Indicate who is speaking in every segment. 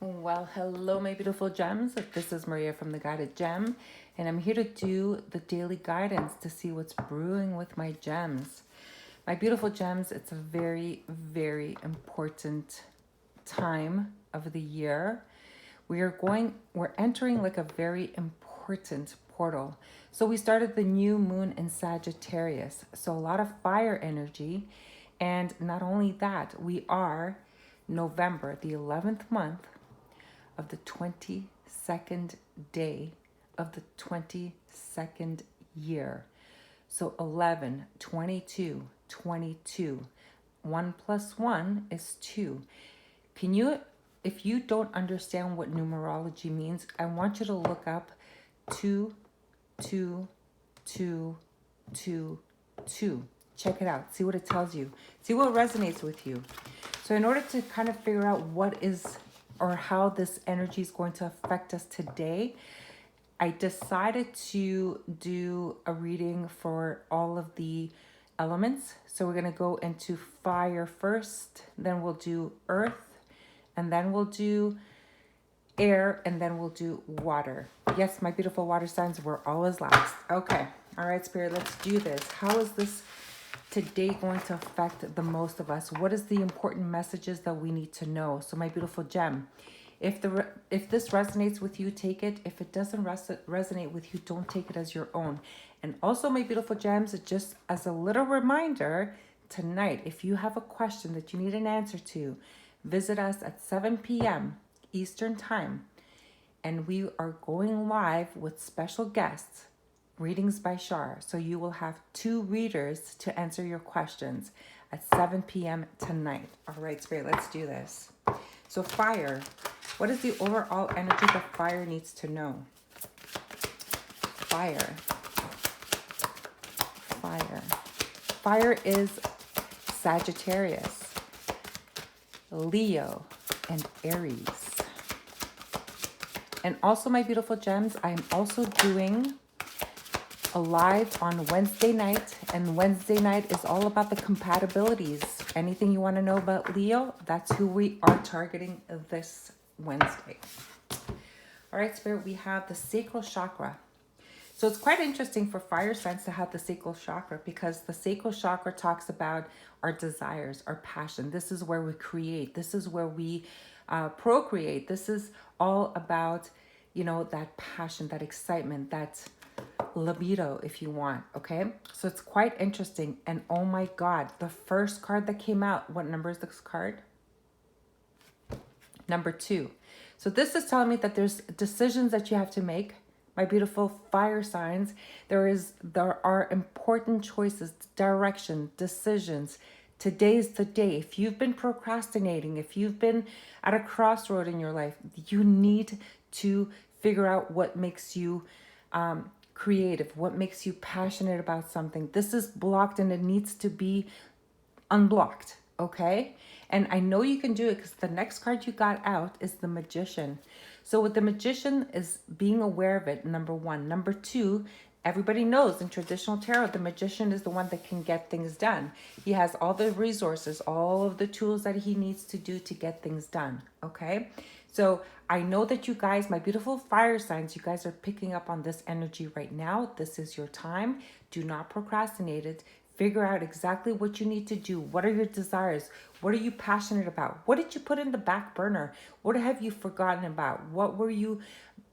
Speaker 1: Well, hello, my beautiful gems. This is Maria from the Guided Gem, and I'm here to do the daily guidance to see what's brewing with my gems. My beautiful gems, it's a very, very important time of the year. We're entering like a very important portal. So we started the new moon in Sagittarius. So a lot of fire energy. And not only that, we are November, the 11th month of the 22nd day of the 22nd year. So 11, 22, 22. 1 plus 1 is 2. Can you, if you don't understand what numerology means, I want you to look up 2, 2, 2, 2, 2. Check it out. See what it tells you. See what resonates with you. So in order to kind of figure out what is or how this energy is going to affect us today, I decided to do a reading for all of the elements. So we're going to go into fire first, then we'll do earth, and then we'll do air, and then we'll do water. Yes, my beautiful water signs, we're always last. Okay. All right, Spirit, let's do this. How is this today going to affect the most of us? What is the important messages that we need to know? So my beautiful gem, if this resonates with you, take it. If it doesn't resonate with you, don't take it as your own. And also, my beautiful gems, just as a little reminder, tonight, if you have a question that you need an answer to, visit us at 7 p.m. Eastern Time. And we are going live with special guests, readings by Char. So you will have 2 readers to answer your questions at 7 p.m. tonight. All right, Spirit, let's do this. So fire, what is the overall energy that fire needs to know? Fire. Fire. Fire is Sagittarius, Leo, and Aries. And also, my beautiful gems, I am also doing a live on Wednesday night. And Wednesday night is all about the compatibilities. Anything you want to know about Leo, that's who we are targeting this Wednesday. All right, Spirit, we have the sacral chakra. So it's quite interesting for fire signs to have the sacral chakra, because the sacral chakra talks about our desires, our passion. This is where we create. This is where we procreate. This is all about, that passion, that excitement, that libido, if you want. Okay, so it's quite interesting. And oh my God, the first card that came out, what number is this card? Number 2. So this is telling me that there's decisions that you have to make. My beautiful fire signs, there are important choices, direction, decisions. Today's the day. If you've been procrastinating, if you've been at a crossroad in your life, you need to figure out what makes you creative, what makes you passionate about something. This is blocked and it needs to be unblocked, okay? And I know you can do it because the next card you got out is the Magician. So with the Magician is being aware of it, number 1. Number 2, everybody knows in traditional tarot, the Magician is the one that can get things done. He has all the resources, all of the tools that he needs to do to get things done, okay? So I know that you guys, my beautiful fire signs, you guys are picking up on this energy right now. This is your time. Do not procrastinate it. Figure out exactly what you need to do. What are your desires? What are you passionate about? What did you put in the back burner? What have you forgotten about? What were you,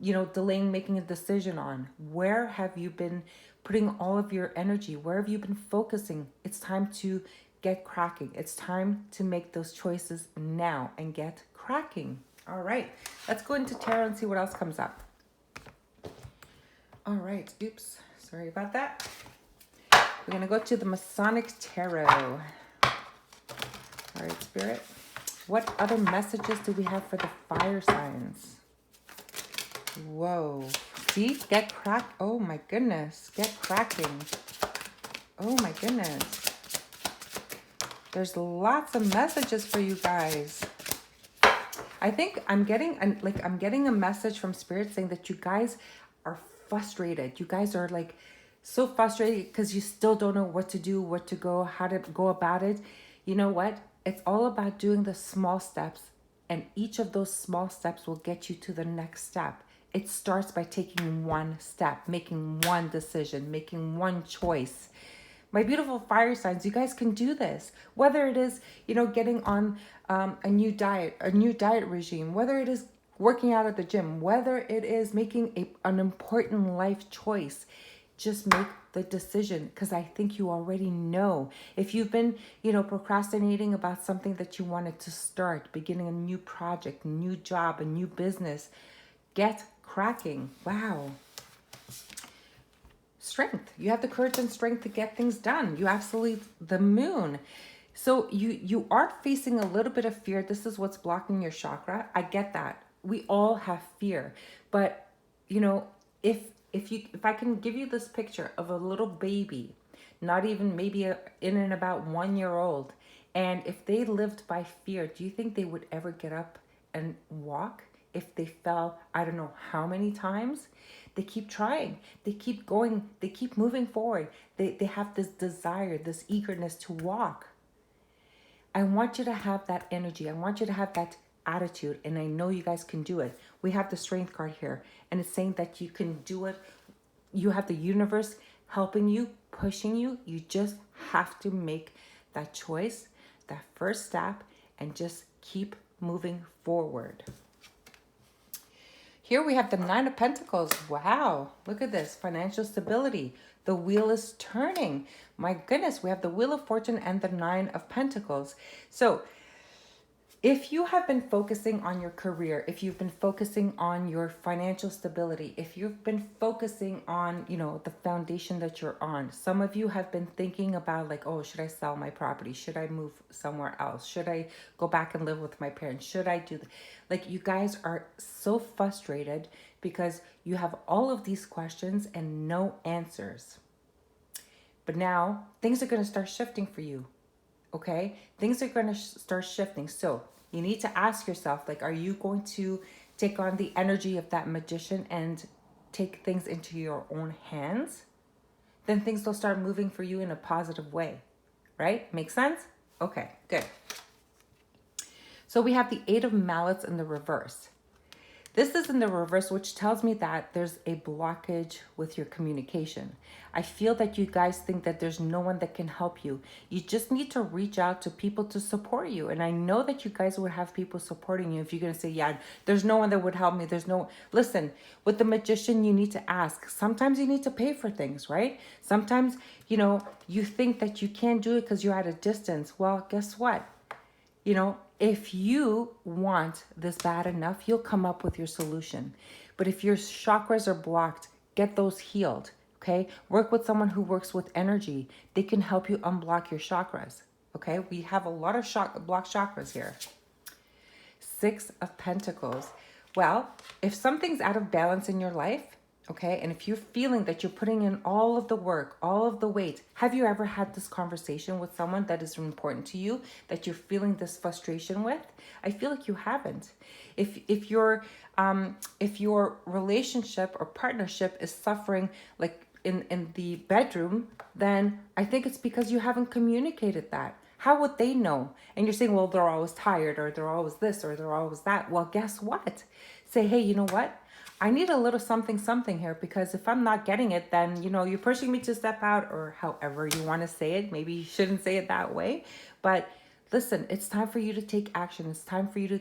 Speaker 1: delaying making a decision on? Where have you been putting all of your energy? Where have you been focusing? It's time to get cracking. It's time to make those choices now and get cracking. All right, let's go into tarot and see what else comes up. All right, oops, sorry about that. We're going to go to the Masonic Tarot. All right, Spirit. What other messages do we have for the fire signs? Whoa. See? Get cracked. Oh, my goodness. Get cracking. Oh, my goodness. There's lots of messages for you guys. I think I'm getting a message from Spirit saying that you guys are frustrated. You guys are so frustrated because you still don't know what to do, how to go about it. You know what? It's all about doing the small steps And each of those small steps will get you to the next step. It starts by taking one step, making one decision, making one choice. My beautiful fire signs, you guys can do this. Whether it is, getting on a new diet regime, whether it is working out at the gym, whether it is making an important life choice, just make the decision, because I think you already know. If you've been, procrastinating about something that you wanted to start, beginning a new project, a new job, a new business, get cracking. Wow. Strength. You have the courage and strength to get things done. You absolutely, the moon. So you are facing a little bit of fear. This is what's blocking your chakra. I get that. We all have fear. But, if I can give you this picture of a little baby, not even maybe in and about 1 year old, and if they lived by fear, do you think they would ever get up and walk if they fell, I don't know how many times? They keep trying, they keep going, they keep moving forward. They have this desire, this eagerness to walk. I want you to have that energy. I want you to have that attitude, and I know you guys can do it. We have the strength card here, and it's saying that you can do it. You have the universe helping you, pushing you. You just have to make that choice, that first step, and just keep moving forward. Here we have the 9 of Pentacles. Wow, look at this. Financial stability. The wheel is turning. My goodness, we have the Wheel of Fortune and the 9 of Pentacles. So if you have been focusing on your career, if you've been focusing on your financial stability, if you've been focusing on, the foundation that you're on, some of you have been thinking about like, oh, should I sell my property? Should I move somewhere else? Should I go back and live with my parents? Should I do like, you guys are so frustrated because you have all of these questions and no answers. But now things are going to start shifting for you. Okay, things are going to start shifting. So you need to ask yourself, like, are you going to take on the energy of that magician and take things into your own hands? Then things will start moving for you in a positive way, right? Make sense? Okay, good. So we have the 8 of Mallets in the reverse. This is in the reverse, which tells me that there's a blockage with your communication. I feel that you guys think that there's no one that can help you. You just need to reach out to people to support you. And I know that you guys would have people supporting you if you're going to say, yeah, there's no one that would help me. Listen, with the magician, you need to ask. Sometimes you need to pay for things, right? Sometimes, you think that you can't do it because you're at a distance. Well, guess what? If you want this bad enough, you'll come up with your solution. But if your chakras are blocked, get those healed, okay? Work with someone who works with energy. They can help you unblock your chakras, okay? We have a lot of blocked chakras here. 6 of Pentacles. Well, if something's out of balance in your life, okay, and if you're feeling that you're putting in all of the work, all of the weight, have you ever had this conversation with someone that is important to you, that you're feeling this frustration with? I feel like you haven't. If your relationship or partnership is suffering like in the bedroom, then I think it's because you haven't communicated that. How would they know? And you're saying, well, they're always tired, or they're always this, or they're always that. Well, guess what? Say, hey, you know what? I need a little something here, because if I'm not getting it, then, you're pushing me to step out, or however you want to say it. Maybe you shouldn't say it that way. But listen, it's time for you to take action. It's time for you to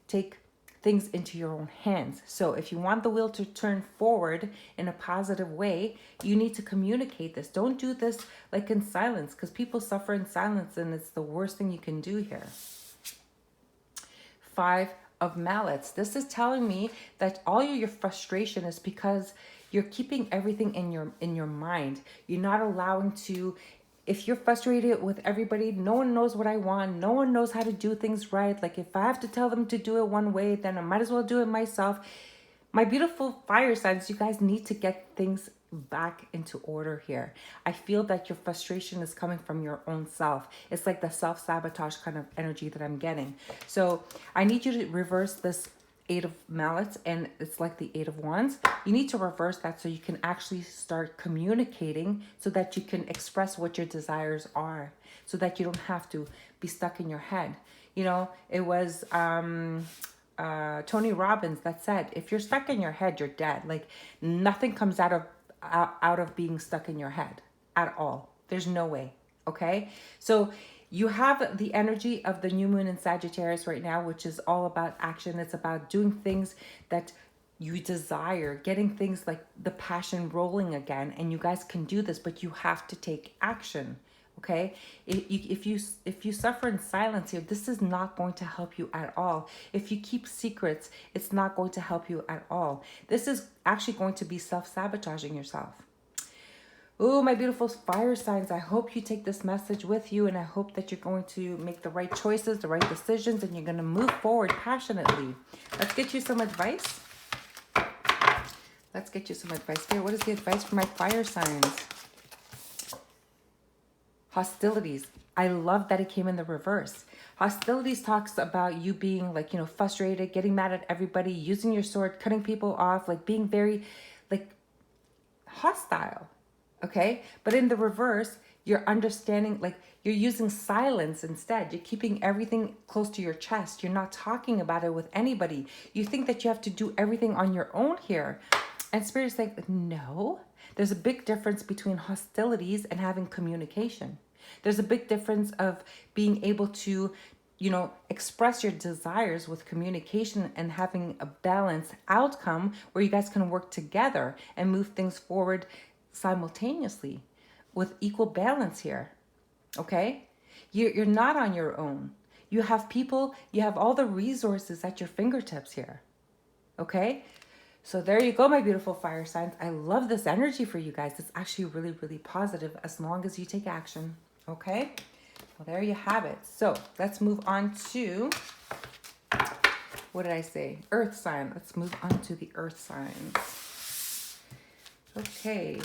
Speaker 1: take things into your own hands. So if you want the wheel to turn forward in a positive way, you need to communicate this. Don't do this like in silence, because people suffer in silence, and it's the worst thing you can do here. 5 of Mallets. This is telling me that all your frustration is because you're keeping everything in your mind. You're not allowing to. If you're frustrated with everybody, no one knows what I want. No one knows how to do things right. Like, if I have to tell them to do it one way, then I might as well do it myself. My beautiful fire signs, you guys need to get things back into order here. I feel that your frustration is coming from your own self. It's like the self-sabotage kind of energy that I'm getting. So I need you to reverse this 8 of Mallets, and it's like the 8 of Wands. You need to reverse that so you can actually start communicating, so that you can express what your desires are, so that you don't have to be stuck in your head. You know, it was Tony Robbins that said, if you're stuck in your head, you're dead. Like nothing comes out of being stuck in your head at all. There's no way. Okay. So you have the energy of the new moon in Sagittarius right now, which is all about action. It's about doing things that you desire, getting things like the passion rolling again. And you guys can do this, but you have to take action. Okay, if you suffer in silence here, this is not going to help you at all. If you keep secrets, it's not going to help you at all. This is actually going to be self-sabotaging yourself. Oh, my beautiful fire signs, I hope you take this message with you, and I hope that you're going to make the right choices, the right decisions, and you're going to move forward passionately. Let's get you some advice. Let's get you some advice here. What is the advice for my fire signs? Hostilities. I love that it came in the reverse. Hostilities talks about you being like, you know, frustrated, getting mad at everybody, using your sword, cutting people off, like being very like hostile. Okay. But in the reverse, you're understanding, like you're using silence instead. You're keeping everything close to your chest. You're not talking about it with anybody. You think that you have to do everything on your own here. And Spirit's like, no, there's a big difference between hostilities and having communication. There's a big difference of being able to, you know, express your desires with communication and having a balanced outcome where you guys can work together and move things forward simultaneously with equal balance here. Okay? You're not on your own. You have people, you have all the resources at your fingertips here. Okay? So there you go, my beautiful fire signs. I love this energy for you guys. It's actually really, really positive as long as you take action. Okay, well, there you have it. So let's move on to, what did I say? Earth sign. Let's move on to the earth signs. Okay.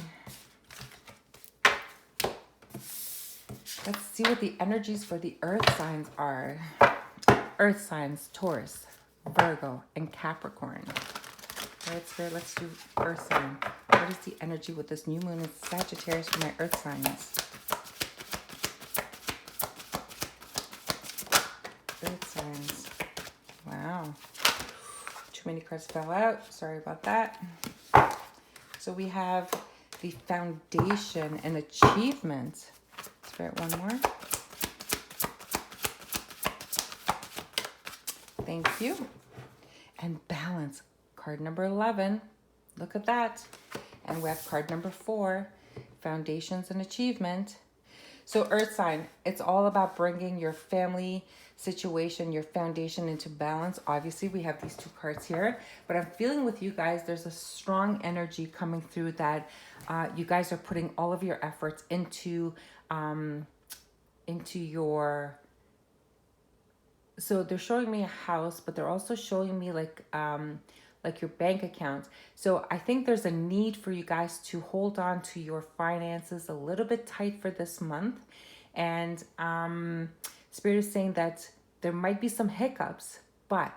Speaker 1: Let's see what the energies for the earth signs are. Earth signs, Taurus, Virgo, and Capricorn. All right, Spirit, let's do earth sign. What is the energy with this new moon in Sagittarius for my earth signs? Earth signs. Wow. Too many cards fell out. Sorry about that. So we have the foundation and achievement. Spirit, one more. Thank you. And balance. Card number 11. Look at that. And we have card number 4. Foundations and achievement. So earth sign, it's all about bringing your family situation, your foundation into balance. Obviously, we have these 2 cards here, but I'm feeling with you guys, there's a strong energy coming through that you guys are putting all of your efforts into your, so they're showing me a house, but they're also showing me like your bank account. So I think there's a need for you guys to hold on to your finances a little bit tight for this month. And Spirit is saying that there might be some hiccups, but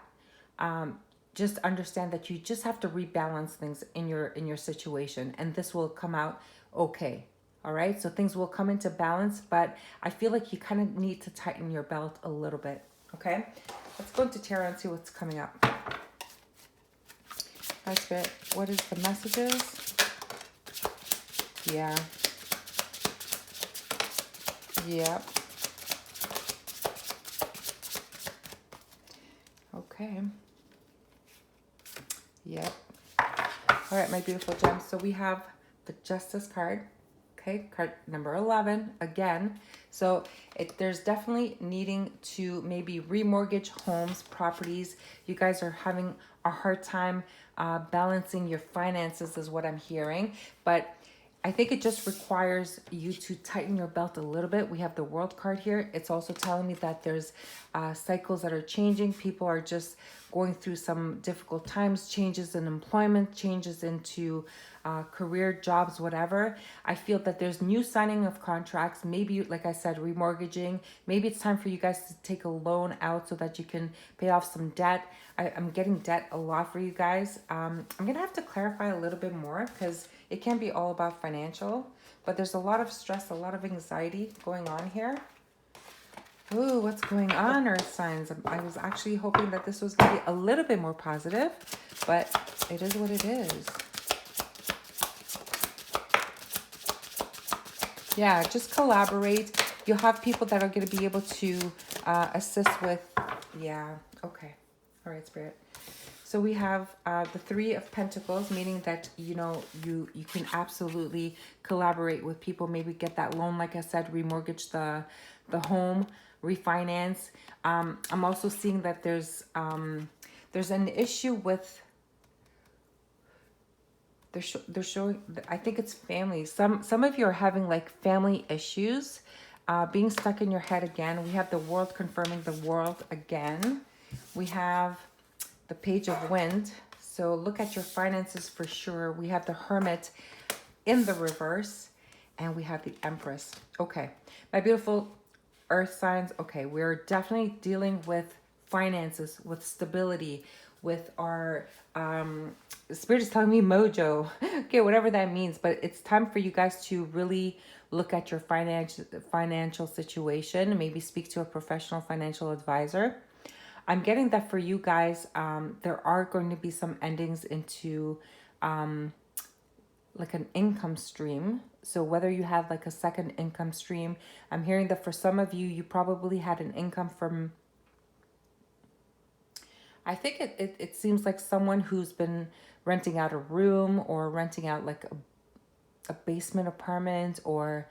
Speaker 1: just understand that you just have to rebalance things in your situation, and this will come out okay. All right, so things will come into balance, but I feel like you kind of need to tighten your belt a little bit. Okay, let's go into tarot and see what's coming up. All right, Spirit, what is the messages? Yeah. Yep. Okay. Yep. All right, my beautiful gems. So we have the Justice card. Okay, card number 11 again. So there's definitely needing to maybe remortgage homes, properties. You guys are having a hard time balancing your finances is what I'm hearing. But I think it just requires you to tighten your belt a little bit. We have the World card here. It's also telling me that there's cycles that are changing. People are just going through some difficult times, changes in employment, changes into career, jobs, whatever. I feel that there's new signing of contracts. Maybe, like I said, remortgaging. Maybe it's time for you guys to take a loan out so that you can pay off some debt. I'm getting debt a lot for you guys. I'm going to have to clarify a little bit more because it can be all about financial, but there's a lot of stress, a lot of anxiety going on here. Ooh, what's going on, Earth signs? I was actually hoping that this was going to be a little bit more positive, but it is what it is. Yeah, just collaborate. You'll have people that are going to be able to assist with, yeah, okay. All right, Spirit. So we have the Three of Pentacles, meaning that, you know, you can absolutely collaborate with people, maybe get that loan, like I said, remortgage the home, refinance. I'm also seeing that there's an issue with, they're showing, I think it's family. Some of you are having like family issues, being stuck in your head again. We have the World confirming the World again. We have the Page of Wind. So look at your finances for sure. We have the Hermit in the reverse, and we have the Empress. Okay, my beautiful Earth signs. Okay, we're definitely dealing with finances, with stability, with our Spirit is telling me mojo. Okay, whatever that means, but it's time for you guys to really look at your financial situation. Maybe speak to a professional financial advisor. I'm getting that for you guys, there are going to be some endings into like an income stream. So whether you have like a second income stream, I'm hearing that for some of you, you probably had an income from, I think it seems like someone who's been renting out a room or renting out like a basement apartment or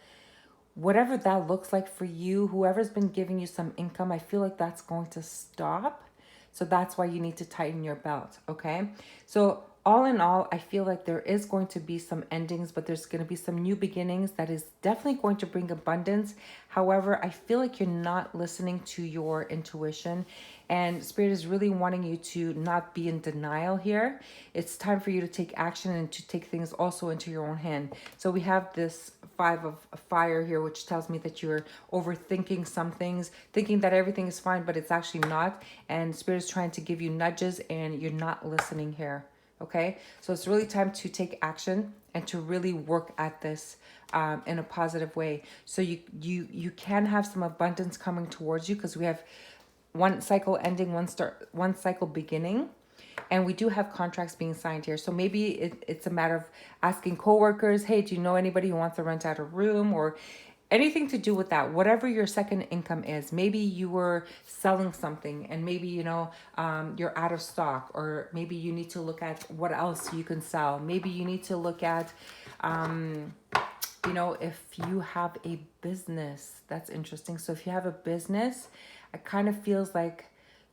Speaker 1: whatever that looks like for you. Whoever's been giving you some income, I feel like that's going to stop. So that's why you need to tighten your belt, okay? So all in all, I feel like there is going to be some endings, but there's going to be some new beginnings that is definitely going to bring abundance. However, I feel like you're not listening to your intuition, and Spirit is really wanting you to not be in denial here. It's time for you to take action and to take things also into your own hand. So we have this Five of Fire here, which tells me that you're overthinking some things, thinking that everything is fine, but it's actually not. And Spirit is trying to give you nudges and you're not listening here. Okay, so it's really time to take action and to really work at this in a positive way. So you can have some abundance coming towards you, because we have one cycle ending, one cycle beginning. And we do have contracts being signed here. So maybe it's a matter of asking coworkers, hey, do you know anybody who wants to rent out a room, or anything to do with that, whatever your second income is. Maybe you were selling something and maybe, you know, you're out of stock, or maybe you need to look at what else you can sell. Maybe you need to look at, you know, if you have a business, that's interesting. So if you have a business, it kind of feels like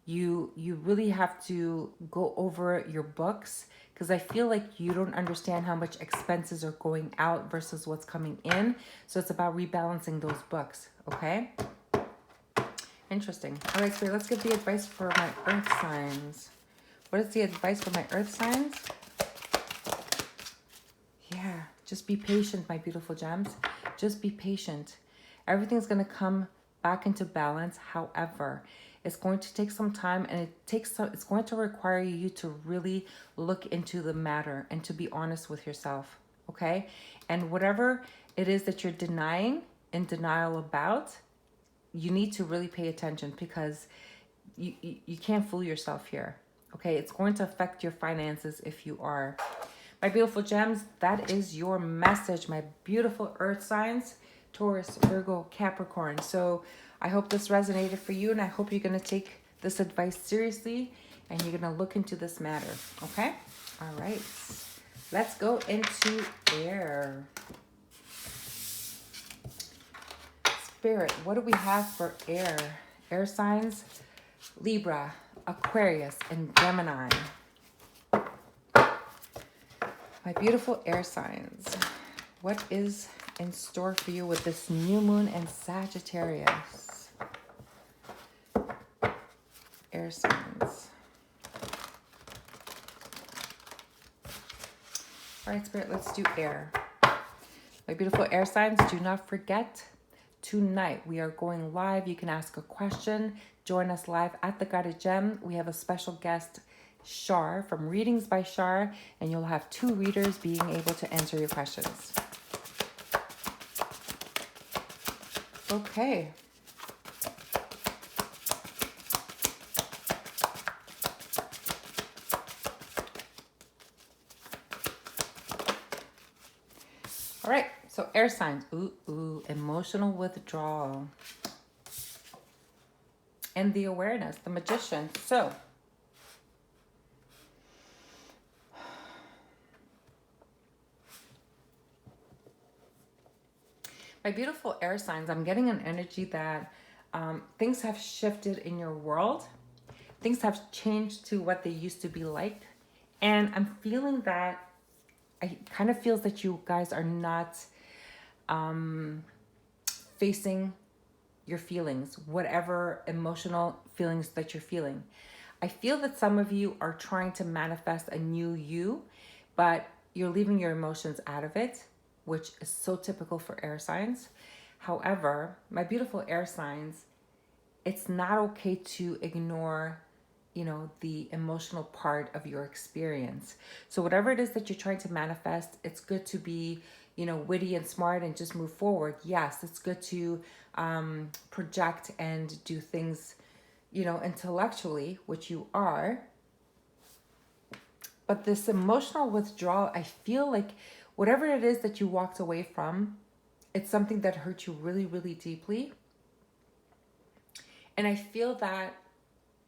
Speaker 1: you really have to go over your books, because I feel like you don't understand how much expenses are going out versus what's coming in. So it's about rebalancing those books, okay? Interesting. All right, Spirit, let's get the advice for my Earth signs. What is the advice for my Earth signs? Yeah, just be patient, my beautiful gems. Just be patient. Everything's going to come back into balance. However, it's going to take some time, and it's going to require you to really look into the matter and to be honest with yourself, okay? And whatever it is that you're in denial about, you need to really pay attention, because you can't fool yourself here, okay? It's going to affect your finances if you are. My beautiful gems, that is your message, my beautiful Earth signs, Taurus, Virgo, Capricorn. So I hope this resonated for you, and I hope you're going to take this advice seriously and you're going to look into this matter, okay? All right. Let's go into air. Spirit, what do we have for air? Air signs, Libra, Aquarius, and Gemini. My beautiful air signs, what is in store for you with this new moon and Sagittarius? Air signs. All right, Spirit, let's do air. My beautiful air signs, do not forget, tonight we are going live. You can ask a question. Join us live at the Guided Gem. We have a special guest, Char, from Readings by Char, and you'll have 2 readers being able to answer your questions. Okay. All right, so air signs. Emotional withdrawal. And the awareness, the magician. So, my beautiful air signs, I'm getting an energy that things have shifted in your world. Things have changed to what they used to be like. And I'm feeling that, I kind of feels that you guys are not facing your feelings, whatever emotional feelings that you're feeling. I feel that some of you are trying to manifest a new you, but you're leaving your emotions out of it, which is so typical for air signs. However, my beautiful air signs, it's not okay to ignore, the emotional part of your experience. So whatever it is that you're trying to manifest, it's good to be, witty and smart and just move forward. Yes, it's good to project and do things, intellectually, which you are. But this emotional withdrawal, I feel like whatever it is that you walked away from, it's something that hurt you really, really deeply. And I feel that,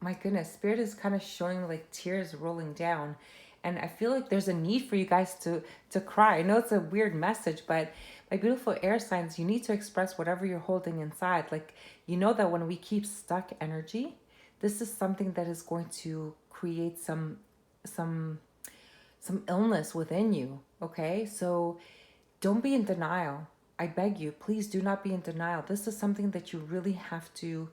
Speaker 1: my goodness, Spirit is kind of showing like tears rolling down. And I feel like there's a need for you guys to cry. I know it's a weird message, but my beautiful air signs, you need to express whatever you're holding inside. Like, that when we keep stuck energy, this is something that is going to create some illness within you. Okay, so don't be in denial. I beg you, please do not be in denial. This is something that you really have to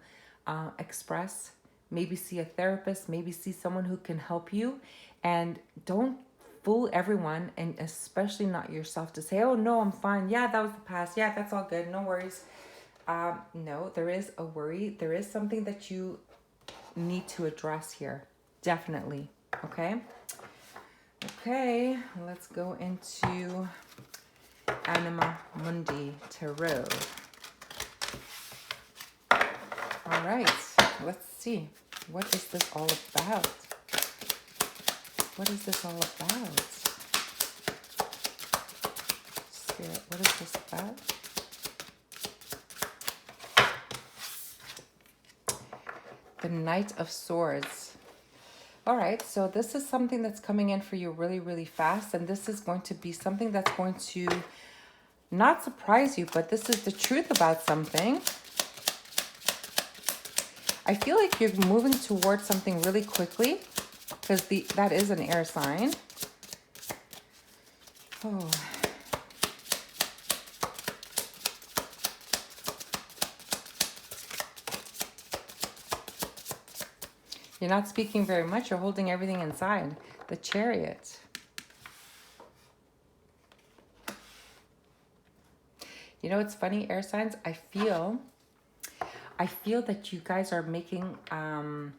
Speaker 1: express. Maybe see a therapist, maybe see someone who can help you. And don't fool everyone, and especially not yourself, to say, oh no, I'm fine. Yeah, that was the past. Yeah, that's all good. No worries. No, there is a worry. There is something that you need to address here. Definitely. Okay. Okay, let's go into Anima Mundi Tarot. All right, let's see. What is this all about? What is this all about? Spirit, what is this about? The Knight of Swords. All right, so this is something that's coming in for you really, really fast. And this is going to be something that's going to not surprise you, but this is the truth about something. I feel like you're moving towards something really quickly, because that is an air sign. Oh. You're not speaking very much. You're holding everything inside. The Chariot. It's funny, air signs. I feel that you guys are making an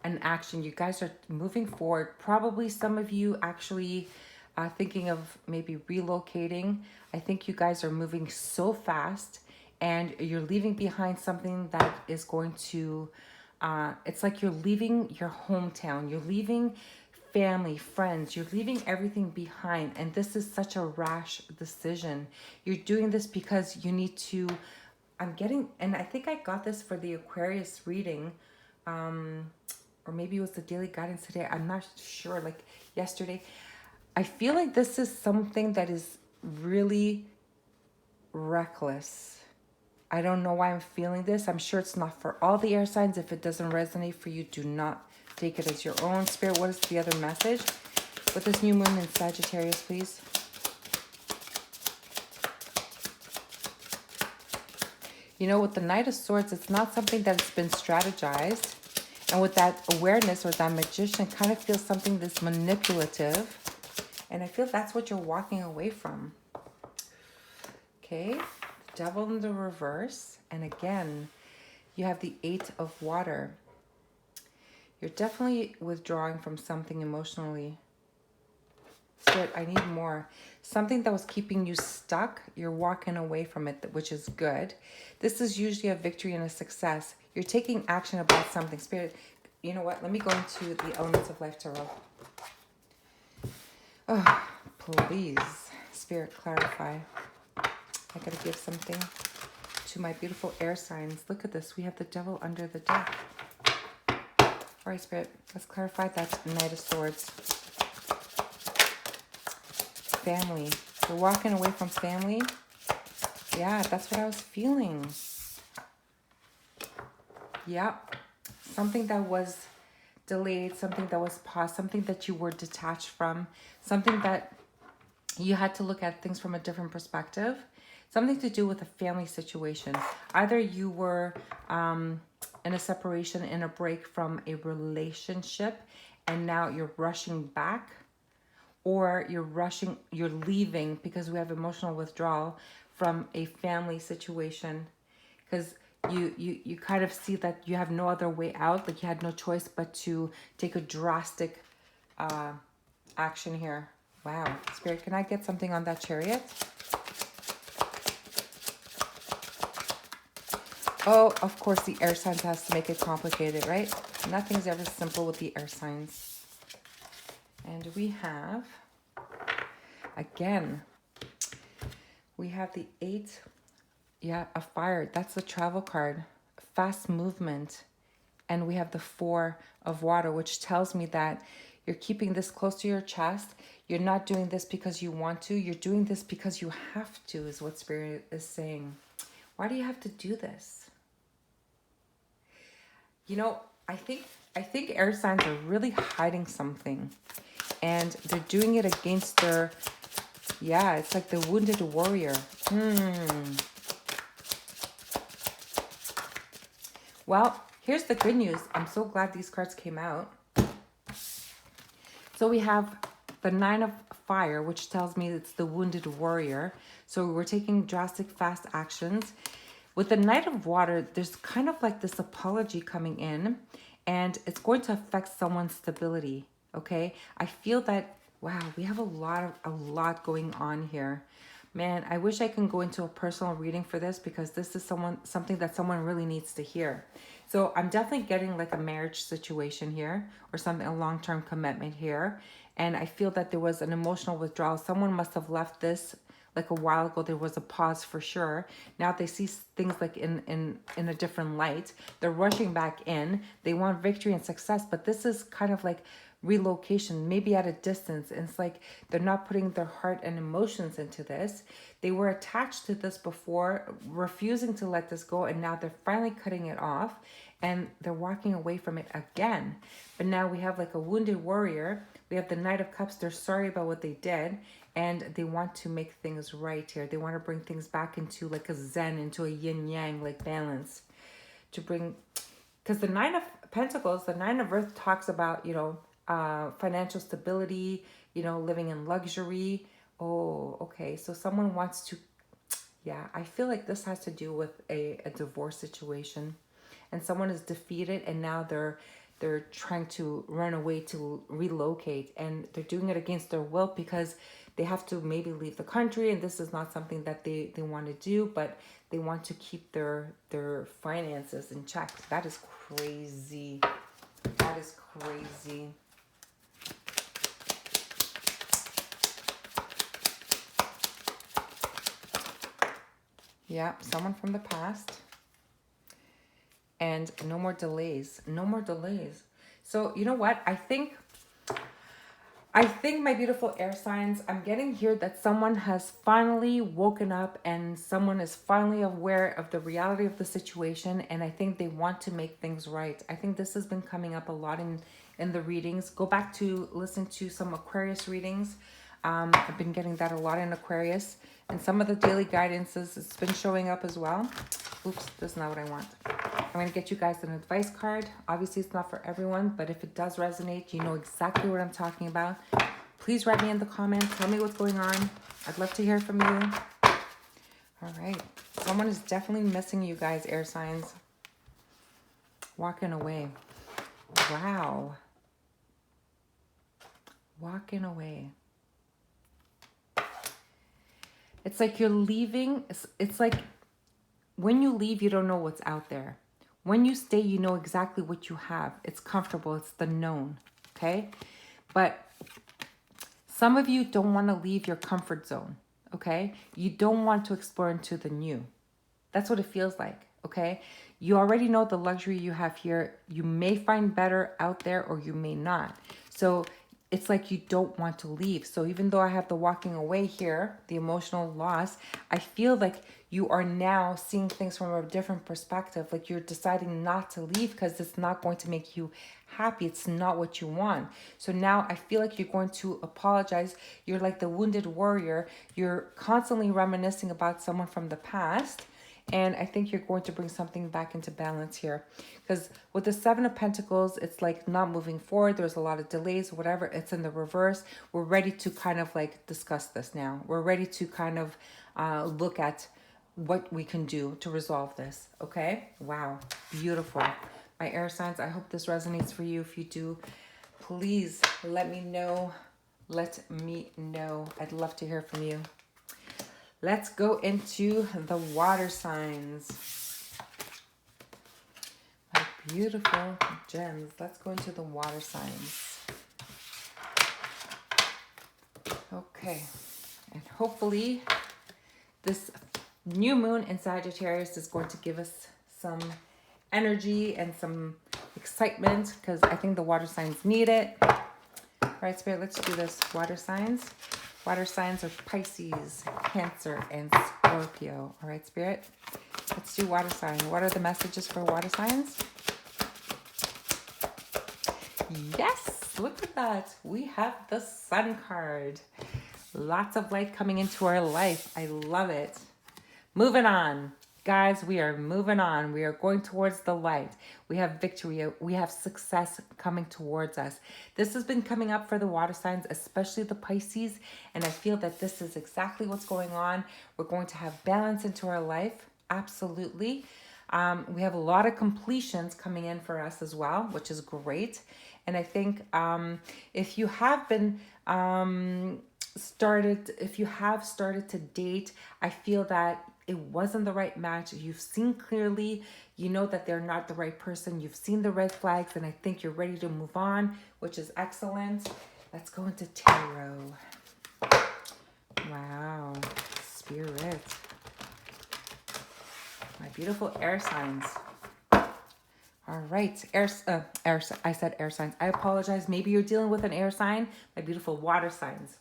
Speaker 1: action. You guys are moving forward. Probably some of you actually thinking of maybe relocating. I think you guys are moving so fast, and you're leaving behind something that is going to, it's like you're leaving your hometown. You're leaving family, friends. You're leaving everything behind. And this is such a rash decision. You're doing this because you need to, and I think I got this for the Aquarius reading, or maybe it was the daily guidance today. I'm not sure, like yesterday. I feel like this is something that is really reckless. I don't know why I'm feeling this. I'm sure it's not for all the air signs. If it doesn't resonate for you, do not take it as your own. Spirit, what is the other message with this new moon in Sagittarius, please? With the Knight of Swords, it's not something that's been strategized. And with that awareness, or that magician, kind of feels something that's manipulative. And I feel that's what you're walking away from. Okay, the Devil in the reverse. And again, you have the Eight of Water. You're definitely withdrawing from something emotionally. Spirit, I need more. Something that was keeping you stuck, you're walking away from it, which is good. This is usually a victory and a success. You're taking action about something. Spirit, you know what? Let me go into the Elements of Life Tarot. Oh, please, Spirit, clarify. I gotta give something to my beautiful air signs. Look at this. We have the devil under the deck. All right, Spirit, let's clarify that Knight of Swords. Family. You're walking away from family. Yeah, that's what I was feeling. Yep. Something that was delayed, something that was paused, something that you were detached from, something that you had to look at things from a different perspective, something to do with a family situation. Either you were in a separation, in a break from a relationship, and now you're rushing back, or you're leaving because we have emotional withdrawal from a family situation, because you kind of see that you have no other way out, like you had no choice but to take a drastic action here. Wow. Spirit, can I get something on that Chariot? Oh, of course, the air signs has to make it complicated, right? Nothing's ever simple with the air signs. And we have, again, we have the 8, of fire. That's the travel card. Fast movement. And we have the 4 of water, which tells me that you're keeping this close to your chest. You're not doing this because you want to. You're doing this because you have to, is what Spirit is saying. Why do you have to do this? You know, I think air signs are really hiding something. And they're doing it against their, it's like the wounded warrior. Well, here's the good news. I'm so glad these cards came out. So we have the 9 of fire, which tells me it's the wounded warrior. So we're taking drastic, fast actions. With the Knight of water, there's kind of like this apology coming in, and it's going to affect someone's stability. Okay, I feel that, wow, we have a lot going on here. Man, I wish I can go into a personal reading for this, because this is something that someone really needs to hear. So I'm definitely getting like a marriage situation here, or something, a long-term commitment here. And I feel that there was an emotional withdrawal. Someone must have left this like a while ago. There was a pause for sure. Now they see things like in a different light. They're rushing back in. They want victory and success, but this is kind of like relocation, maybe at a distance. And it's like they're not putting their heart and emotions into this. They were attached to this before, refusing to let this go, and now they're finally cutting it off, and they're walking away from it again. But now we have like a wounded warrior. We have the Knight of Cups. They're sorry about what they did, and they want to make things right here. They want to bring things back into like a zen, into a yin yang like balance, to bring, because the 9 of Pentacles, the 9 of Earth talks about, financial stability, living in luxury. Oh, okay. So someone wants to, I feel like this has to do with a divorce situation, and someone is defeated, and now they're trying to run away, to relocate, and they're doing it against their will because they have to maybe leave the country, and this is not something that they want to do, but they want to keep their finances in check. That is crazy. That is crazy. Yeah, someone from the past. And no more delays. No more delays. So, you know what? I think my beautiful air signs, I'm getting here that someone has finally woken up, and someone is finally aware of the reality of the situation, and I think they want to make things right. I think this has been coming up a lot in the readings. Go back to listen to some Aquarius readings. I've been getting that a lot in Aquarius, and some of the daily guidances, it's been showing up as well. Oops, that's not what I want. I'm going to get you guys an advice card. Obviously, it's not for everyone, but if it does resonate, you know exactly what I'm talking about. Please write me in the comments. Tell me what's going on. I'd love to hear from you. All right. Someone is definitely missing you guys, air signs. Walking away. Wow. Walking away. It's like you're leaving. It's like when you leave, you don't know what's out there. When you stay, you know exactly what you have. It's comfortable. It's the known. Okay? But some of you don't want to leave your comfort zone. okay? You don't want to explore into the new. That's what it feels like, okay? You already know the luxury you have here. You may find better out there or you may not. So it's like you don't want to leave. So even though I have the walking away here, the emotional loss, I feel like you are now seeing things from a different perspective. Like you're deciding not to leave because it's not going to make you happy. It's not what you want. So now I feel like you're going to apologize. You're like the wounded warrior. You're constantly reminiscing about someone from the past. And I think you're going to bring something back into balance here. Because with the Seven of Pentacles, it's like not moving forward. There's a lot of delays, whatever. It's in the reverse. We're ready to kind of like discuss this now. We're ready to kind of look at what we can do to resolve this. Okay? Wow. Beautiful. My air signs, I hope this resonates for you. If you do, please let me know. Let me know. I'd love to hear from you. Let's go into the water signs. My beautiful gems. Let's go into the water signs. Okay. And hopefully this new moon in Sagittarius is going to give us some energy and some excitement because I think the water signs need it. All right, Spirit, let's do this. Water signs. Water signs are Pisces, Cancer, and Scorpio. All right, Spirit. Let's do water sign. What are the messages for water signs? Yes, look at that. We have the Sun card. Lots of light coming into our life. I love it. Moving on. Guys, we are moving on. We are going towards the light. We have victory. We have success coming towards us. This has been coming up for the water signs, especially the Pisces. And I feel that this is exactly what's going on. We're going to have balance into our life. Absolutely. We have a lot of completions coming in for us as well, which is great. And I think if you have been started to date, I feel that it wasn't the right match. You've seen clearly, you know that they're not the right person. You've seen the red flags, and I think you're ready to move on, which is excellent. Let's go into tarot. Wow, Spirit. My beautiful air signs. All right, I said air signs. I apologize. Maybe you're dealing with an air sign. My beautiful water signs.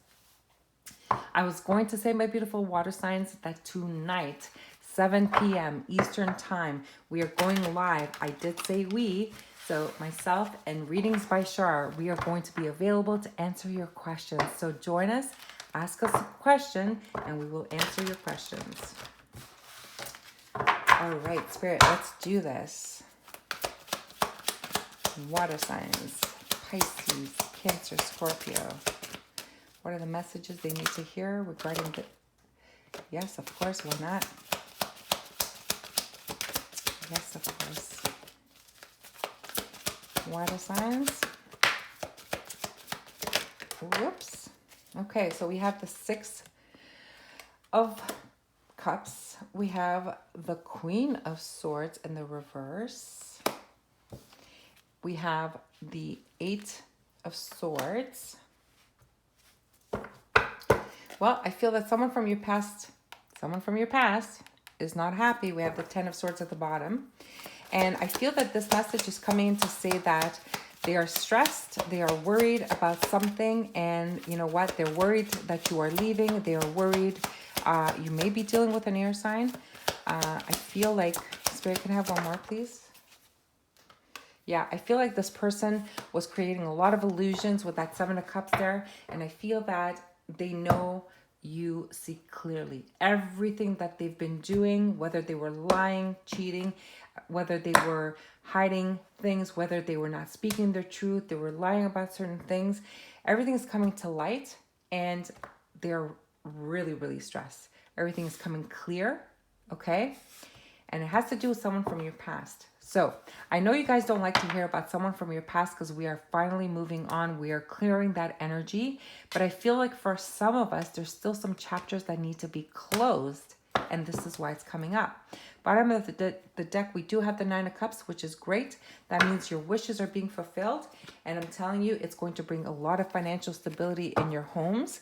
Speaker 1: I was going to say, my beautiful water signs, that tonight, 7 p.m. Eastern time, we are going live. I did say we, so myself and Readings by Char, we are going to be available to answer your questions. So join us, ask us a question, and we will answer your questions. All right, Spirit, let's do this. Water signs, Pisces, Cancer, Scorpio. What are the messages they need to hear regarding the... Yes, of course, why not? Yes, of course. Water signs. Whoops. Okay, so we have the Six of Cups. We have the Queen of Swords in the reverse. We have the Eight of Swords. Well, I feel that someone from your past is not happy. We have the Ten of Swords at the bottom. And I feel that this message is coming to say that they are stressed, they are worried about something, and you know what? They're worried that you are leaving. They are worried. You may be dealing with an air sign. I feel like, Spirit, can I have one more, please? Yeah, I feel like this person was creating a lot of illusions with that Seven of Cups there. And I feel that they know you see clearly everything that they've been doing, whether they were lying, cheating, whether they were hiding things, whether they were not speaking their truth, they were lying about certain things. Everything is coming to light and they're really, really stressed. Everything is coming clear, okay? And it has to do with someone from your past. So I know you guys don't like to hear about someone from your past because we are finally moving on. We are clearing that energy. But I feel like for some of us, there's still some chapters that need to be closed. And this is why it's coming up. Bottom of the deck, we do have the Nine of Cups, which is great. That means your wishes are being fulfilled. And I'm telling you, it's going to bring a lot of financial stability in your homes.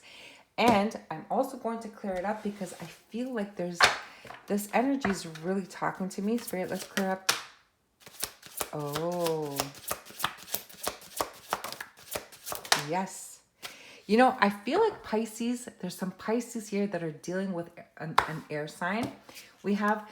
Speaker 1: And I'm also going to clear it up because I feel like this energy is really talking to me. Spirit, let's clear up. Oh, yes. You know, I feel like Pisces, there's some Pisces here that are dealing with an air sign. We have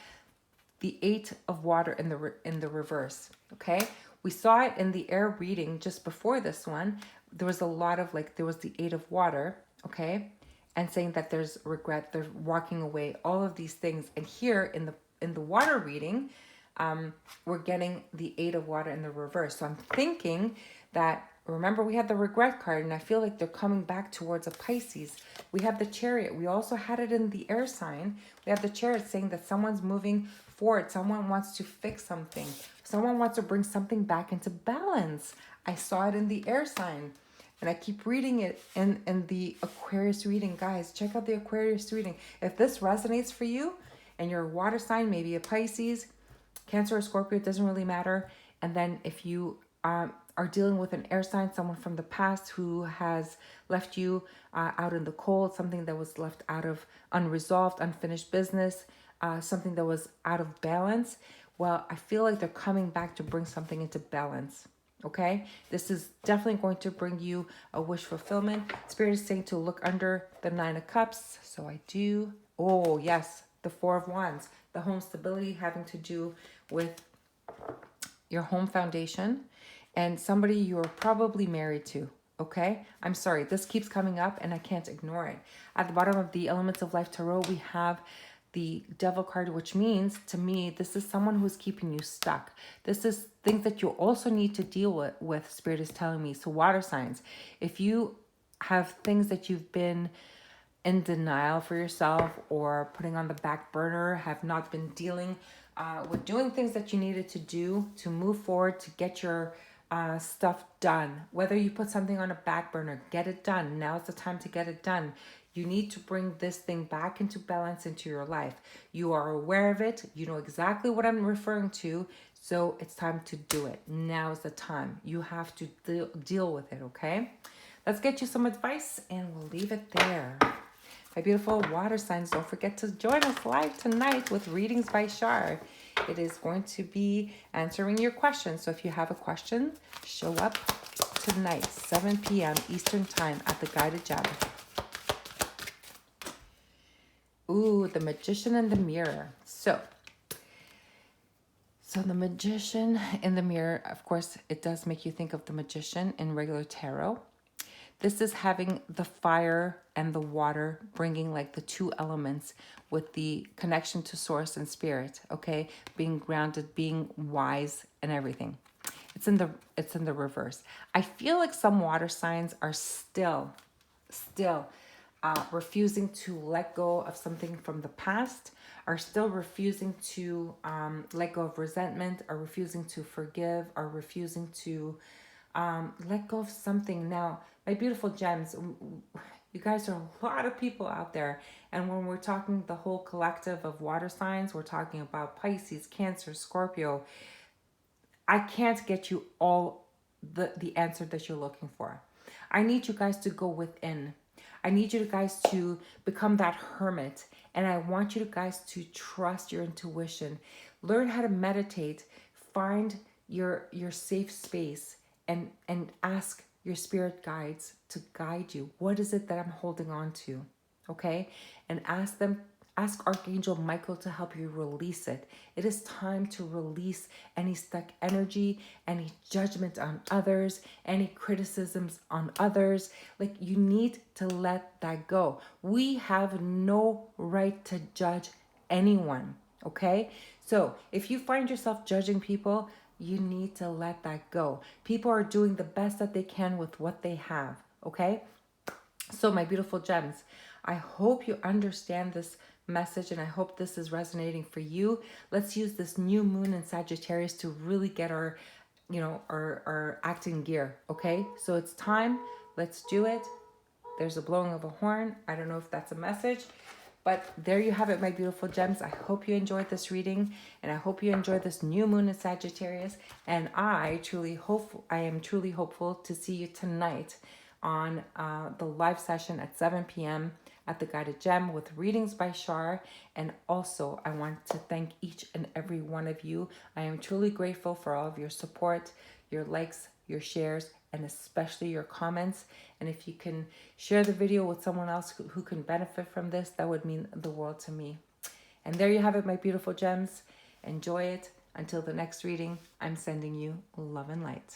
Speaker 1: the 8 of water in the reverse, okay? We saw it in the air reading just before this one. There was a lot of like, there was the 8 of water, okay? And saying that there's regret, they're walking away, all of these things. And here in the water reading, we're getting the 8 of water in the reverse. So I'm thinking that, remember we had the regret card, and I feel like they're coming back towards a Pisces. We have the Chariot. We also had it in the air sign. We have the Chariot saying that someone's moving forward. Someone wants to fix something. Someone wants to bring something back into balance. I saw it in the air sign. And I keep reading it in the Aquarius reading. Guys, check out the Aquarius reading. If this resonates for you and you're a water sign, maybe a Pisces, Cancer or Scorpio, it doesn't really matter. And then if you are dealing with an air sign, someone from the past who has left you out in the cold, something that was left out of unresolved, unfinished business, something that was out of balance, well, I feel like they're coming back to bring something into balance. Okay, this is definitely going to bring you a wish fulfillment. Spirit is saying to look under the 9 of Cups. So I do. Oh, yes, the 4 of Wands, the home stability having to do with your home foundation and somebody you're probably married to. Okay, I'm sorry, this keeps coming up and I can't ignore it. At the bottom of the Elements of Life Tarot, we have the Devil card, which means to me, this is someone who's keeping you stuck. This is things that you also need to deal with, Spirit is telling me. So water signs, if you have things that you've been in denial for yourself or putting on the back burner, have not been dealing with doing things that you needed to do to move forward, to get your stuff done. Whether you put something on a back burner, get it done. Now is the time to get it done. You need to bring this thing back into balance into your life. You are aware of it. You know exactly what I'm referring to. So it's time to do it. Now is the time. You have to deal with it, okay? Let's get you some advice and we'll leave it there. My beautiful water signs, don't forget to join us live tonight with Readings by Char. It is going to be answering your questions. So if you have a question, show up tonight, 7 p.m. Eastern Time at the Guided Gem. Ooh, the Magician in the Mirror. So the Magician in the Mirror, of course, it does make you think of the Magician in regular tarot. This is having the fire and the water, bringing like the 2 elements with the connection to source and spirit, okay? Being grounded, being wise and everything. It's in the reverse. I feel like some water signs are still refusing to let go of something from the past, are still refusing to let go of resentment, are refusing to forgive, are refusing to let go of something. Now, my beautiful gems, you guys are a lot of people out there. And when we're talking the whole collective of water signs, we're talking about Pisces, Cancer, Scorpio. I can't get you all the answer that you're looking for. I need you guys to go within. I need you guys to become that hermit. And I want you guys to trust your intuition. Learn how to meditate. Find your safe space and ask your spirit guides to guide you. What is it that I'm holding on to? Okay? And ask Archangel Michael to help you release it. It is time to release any stuck energy, any judgment on others, any criticisms on others. Like, you need to let that go. We have no right to judge anyone, okay? So if you find yourself judging people, you need to let that go. People are doing the best that they can with what they have, okay? So my beautiful gems, I hope you understand this message and I hope this is resonating for you. Let's use this new moon in Sagittarius to really get our act in gear, okay? So it's time. Let's do it. There's a blowing of a horn. I don't know if that's a message, but there you have it, my beautiful gems. I hope you enjoyed this reading and I hope you enjoyed this new moon in Sagittarius. And I am truly hopeful to see you tonight on the live session at 7 p.m. at the Guided Gem with readings by Char. And also, I want to thank each and every one of you. I am truly grateful for all of your support, your likes, your shares, and especially your comments. And if you can share the video with someone else who can benefit from this, that would mean the world to me. And there you have it, my beautiful gems. Enjoy it. Until the next reading, I'm sending you love and light.